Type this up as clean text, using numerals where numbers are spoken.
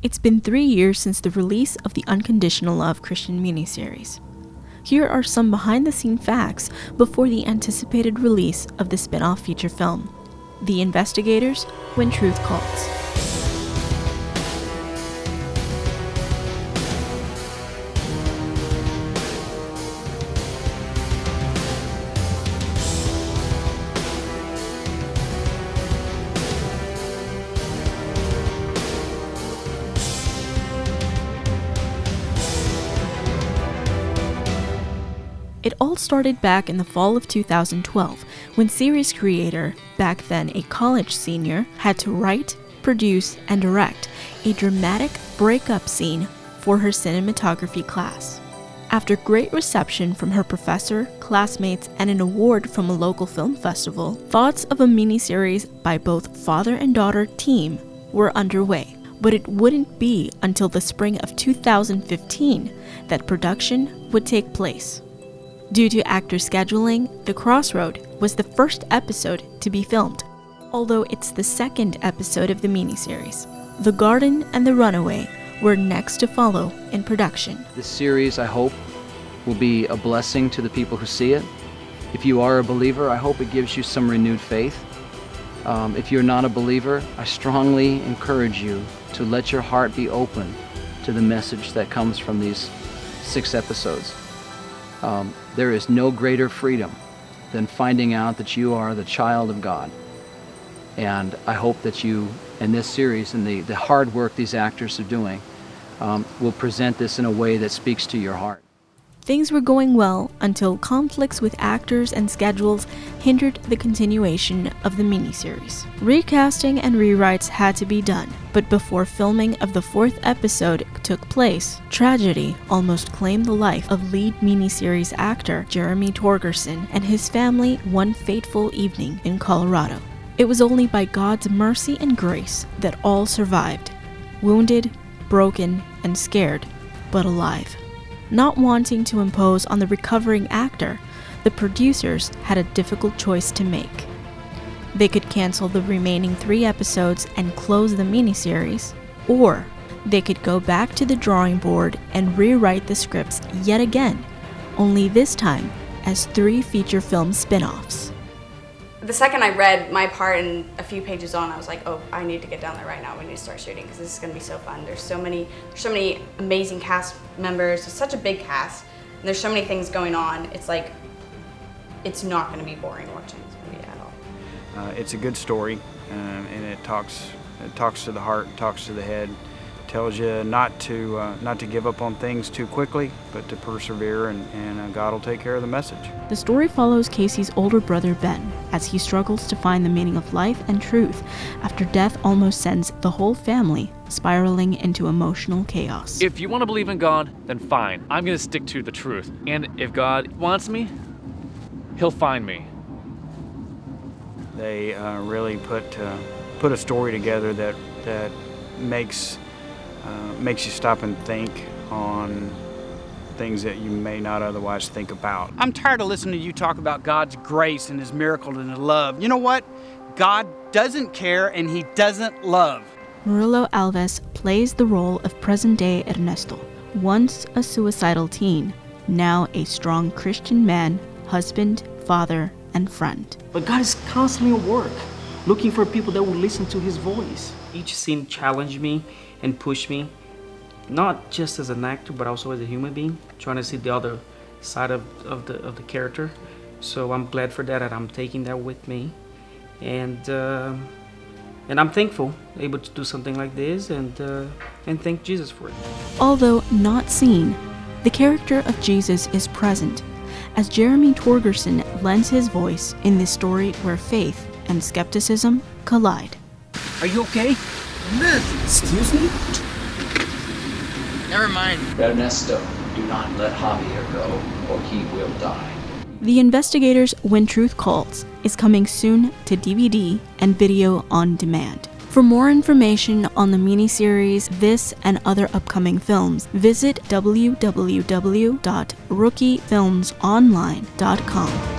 It's been 3 years since the release of the Unconditional Love Christian miniseries. Here are some behind-the-scenes facts before the anticipated release of the spin-off feature film, The Investigators: When Truth Calls. It all started back in the fall of 2012, when series creator, back then a college senior, had to write, produce, and direct a dramatic breakup scene for her cinematography class. After great reception from her professor, classmates, and an award from a local film festival, thoughts of a miniseries by both father and daughter team were underway. But it wouldn't be until the spring of 2015 that production would take place. Due to actor scheduling, The Crossroad was the first episode to be filmed, although it's the second episode of the miniseries. The Garden and The Runaway were next to follow in production. This series, I hope, will be a blessing to the people who see it. If you are a believer, I hope it gives you some renewed faith. If you're not a believer, I strongly encourage you to let your heart be open to the message that comes from these 6 episodes. There is no greater freedom than finding out that you are the child of God. And I hope that you, in this series, and the hard work these actors are doing, will present this in a way that speaks to your heart. Things were going well until conflicts with actors and schedules hindered the continuation of the miniseries. Recasting and rewrites had to be done, but before filming of the 4th episode took place, tragedy almost claimed the life of lead miniseries actor Jeremy Torgerson and his family one fateful evening in Colorado. It was only by God's mercy and grace that all survived, wounded, broken, and scared, but alive. Not wanting to impose on the recovering actor, the producers had a difficult choice to make. They could cancel the remaining 3 episodes and close the miniseries, or they could go back to the drawing board and rewrite the scripts yet again, only this time as 3 feature film spin-offs. The second I read my part and a few pages on, I was like, oh, I need to get down there right now. We need to start shooting because this is going to be so fun. There's so many amazing cast members. It's such a big cast, and there's so many things going on. It's like, it's not going to be boring watching this movie at all. It's a good story, and it talks to the heart, talks to the head. Tells you not to give up on things too quickly, but to persevere, and God will take care of the message. The story follows Casey's older brother Ben as he struggles to find the meaning of life and truth after death almost sends the whole family spiraling into emotional chaos. If you want to believe in God, then fine. I'm going to stick to the truth. And if God wants me, He'll find me. They really put a story together that makes you stop and think on things that you may not otherwise think about. I'm tired of listening to you talk about God's grace and His miracle and His love. You know what? God doesn't care and He doesn't love. Murillo Alves plays the role of present-day Ernesto, once a suicidal teen, now a strong Christian man, husband, father, and friend. But God is constantly at work, looking for people that will listen to His voice. Each scene challenged me and pushed me, not just as an actor, but also as a human being, trying to see the other side of the character. So I'm glad for that, and I'm taking that with me, and I'm thankful, able to do something like this, and thank Jesus for it. Although not seen, the character of Jesus is present, as Jeremy Torgerson lends his voice in this story where faith and skepticism collide. Are you okay? Excuse me? Never mind. Ernesto, do not let Javier go, or he will die. The Investigators: When Truth Calls is coming soon to DVD and video on demand. For more information on the miniseries, this and other upcoming films, visit www.rookiefilmsonline.com.